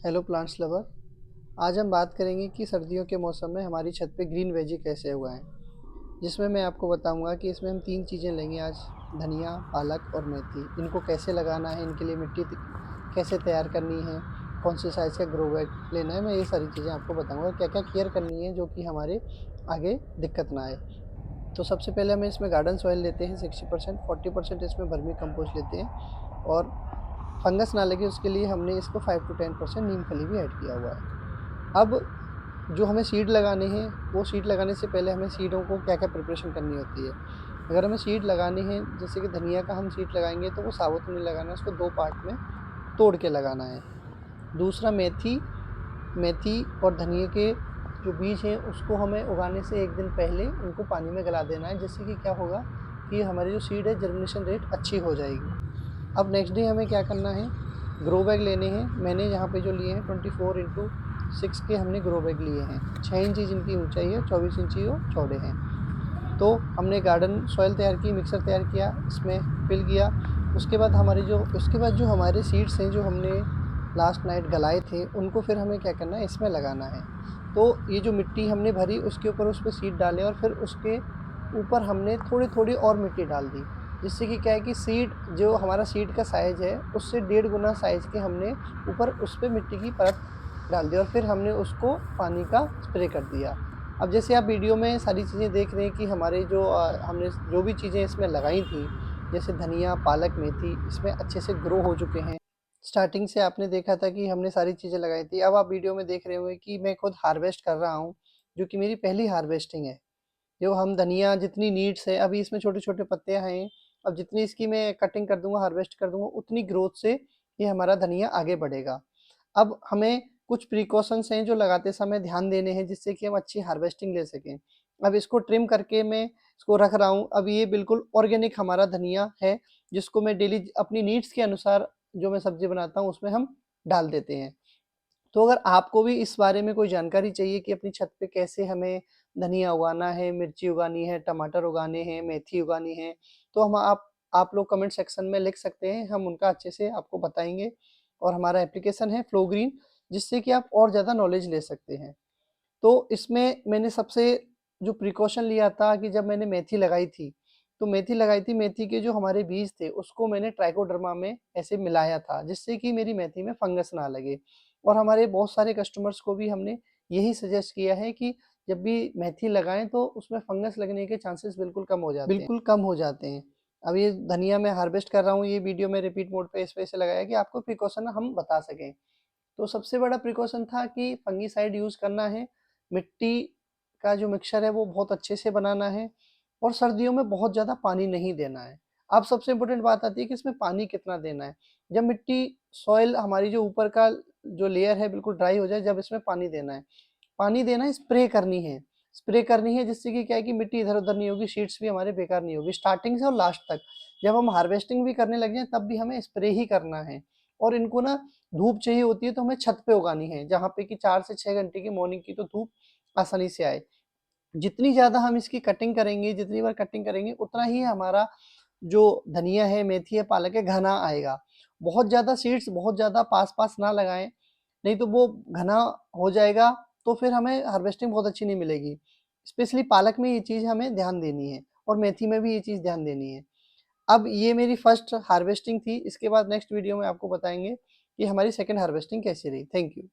Hello plants lover. आज हम बात करेंगे कि सर्दियों के मौसम में हमारी छत पे ग्रीन वेजी कैसे उगाएं, जिसमें मैं आपको बताऊंगा कि इसमें हम 3 चीज़ें लेंगे आज। धनिया, पालक और मेथी। इनको कैसे लगाना है, इनके लिए मिट्टी कैसे तैयार करनी है, कौन से साइज़ का ग्रो बैग लेना है, मैं ये सारी चीज़ें आपको बताऊंगा और क्या क्या केयर करनी है जो कि हमारे आगे दिक्कत ना आए। तो सबसे पहले हमें इसमें गार्डन सॉइल लेते हैं 60%, 40% इसमें वर्मी कंपोस्ट लेते हैं और फंगस ना लगे उसके लिए हमने इसको 5 to 10% नीम खली भी ऐड किया हुआ है। अब जो हमें सीड लगाने हैं, वो सीड लगाने से पहले हमें सीडों को क्या-क्या प्रिपरेशन करनी होती है। अगर हमें सीड लगानी है, जैसे कि धनिया का हम सीड लगाएँगे तो वो साबुत नहीं लगाना है, उसको 2 पार्ट में तोड़ के लगाना है। दूसरा मेथी, मेथी और धनिये के जो बीज हैं उसको हमें उगाने से 1 दिन पहले उनको पानी में गला देना है, जिससे कि क्या होगा कि हमारी जो सीड है जर्मिनेशन रेट अच्छी हो जाएगी। अब नेक्स्ट डे हमें क्या करना है, ग्रो बैग लेने हैं। मैंने यहाँ पे जो लिए हैं 24x6 के हमने ग्रो बैग लिए हैं। 6 इंची जिनकी ऊंचाई है, 24 इंची वो चौड़े हैं। तो हमने गार्डन सॉइल तैयार की, मिक्सर तैयार किया, इसमें फिल किया। उसके बाद जो हमारे सीड्स हैं जो हमने लास्ट नाइट गलाए थे, उनको फिर हमें क्या करना है, इसमें लगाना है। तो ये जो मिट्टी हमने भरी उसके ऊपर उस पे सीड डाले और फिर उसके ऊपर हमने थोड़ी-थोड़ी और मिट्टी डाल दी। जिससे कि क्या है कि सीड जो हमारा सीड का साइज़ है, उससे 1.5 गुना साइज़ के हमने ऊपर उस पे मिट्टी की परत डाल दी और फिर हमने उसको पानी का स्प्रे कर दिया। अब जैसे आप वीडियो में सारी चीज़ें देख रहे हैं कि हमारे जो हमने जो भी चीज़ें इसमें लगाई थी, जैसे धनिया, पालक, मेथी, इसमें अच्छे से ग्रो हो चुके हैं। स्टार्टिंग से आपने देखा था कि हमने सारी चीज़ें लगाई थी। अब आप वीडियो में देख रहे होंगे कि मैं खुद हार्वेस्ट कर रहा हूँ, जो कि मेरी पहली हार्वेस्टिंग है। जो हम धनिया जितनी नीड्स है, अभी इसमें छोटे-छोटे पत्तियाँ हैं, अब जितनी इसकी मैं कटिंग कर दूँगा, हार्वेस्ट कर दूँगा, उतनी ग्रोथ से ये हमारा धनिया आगे बढ़ेगा। अब हमें कुछ प्रिकॉशंस हैं जो लगाते समय ध्यान देने हैं, जिससे कि हम अच्छी हार्वेस्टिंग ले सकें। अब इसको ट्रिम करके मैं इसको रख रहा हूँ। अब ये बिल्कुल ऑर्गेनिक हमारा धनिया है, जिसको मैं डेली अपनी नीड्स के अनुसार जो मैं सब्ज़ी बनाता हूँ, उसमें हम डाल देते हैं। तो अगर आपको भी इस बारे में कोई जानकारी चाहिए कि अपनी छत पे कैसे हमें धनिया उगाना है, मिर्ची उगानी है, टमाटर उगाने हैं, मेथी उगानी है, तो हम आप लोग कमेंट सेक्शन में लिख सकते हैं, हम उनका अच्छे से आपको बताएँगे। और हमारा एप्लीकेशन है फ्लो ग्रीन, जिससे कि आप और ज़्यादा नॉलेज ले सकते हैं। तो इसमें मैंने सबसे जो प्रिकॉशन लिया था कि जब मैंने मेथी लगाई थी, तो मेथी लगाई थी, मेथी के जो हमारे बीज थे, उसको मैंने ट्राइकोडर्मा में ऐसे मिलाया था, जिससे कि मेरी मेथी में फंगस ना लगे। और हमारे बहुत सारे कस्टमर्स को भी हमने यही सजेस्ट किया है कि जब भी मेथी लगाएँ, तो उसमें फंगस लगने के चांसेस बिल्कुल कम हो जाते हैं। अब ये धनिया मैं हार्वेस्ट कर रहा हूँ, ये वीडियो में रिपीट मोड पे इस वजह से लगाया कि आपको प्रिकॉशन हम बता सकें। तो सबसे बड़ा प्रिकॉशन था कि फंगिसाइड यूज़ करना है, मिट्टी का जो मिक्सचर है वो बहुत अच्छे से बनाना है और सर्दियों में बहुत ज़्यादा पानी नहीं देना है। अब सबसे इम्पोर्टेंट बात आती है कि इसमें पानी कितना देना है। जब मिट्टी सॉइल हमारी जो ऊपर का जो लेयर है बिल्कुल ड्राई हो जाए, जब इसमें पानी देना है। पानी देना है, स्प्रे करनी है, जिससे कि क्या है कि मिट्टी इधर-उधर नहीं होगी, सीड्स भी हमारे बेकार नहीं होगी, स्टार्टिंग से और लास्ट तक। जब हम हार्वेस्टिंग भी करने लग जाएँ तब भी हमें स्प्रे ही करना है। और इनको ना धूप चाहिए होती है तो हमें छत पे उगानी है, जहाँ पे कि 4 से 6 घंटे की मॉर्निंग की तो धूप आसानी से आए। जितनी ज़्यादा हम इसकी कटिंग करेंगे, जितनी बार कटिंग करेंगे, उतना ही हमारा जो धनिया है, मेथी है, पालक है, घना आएगा। बहुत ज़्यादा सीड्स बहुत ज़्यादा पास-पास ना लगाएँ, नहीं तो वो घना हो जाएगा, तो फिर हमें हार्वेस्टिंग बहुत अच्छी नहीं मिलेगी। स्पेशली पालक में ये चीज़ हमें ध्यान देनी है और मेथी में भी ये चीज़ ध्यान देनी है। अब ये मेरी फर्स्ट हार्वेस्टिंग थी, इसके बाद नेक्स्ट वीडियो में आपको बताएँगे कि हमारी सेकंड हार्वेस्टिंग कैसी रही। Thank you.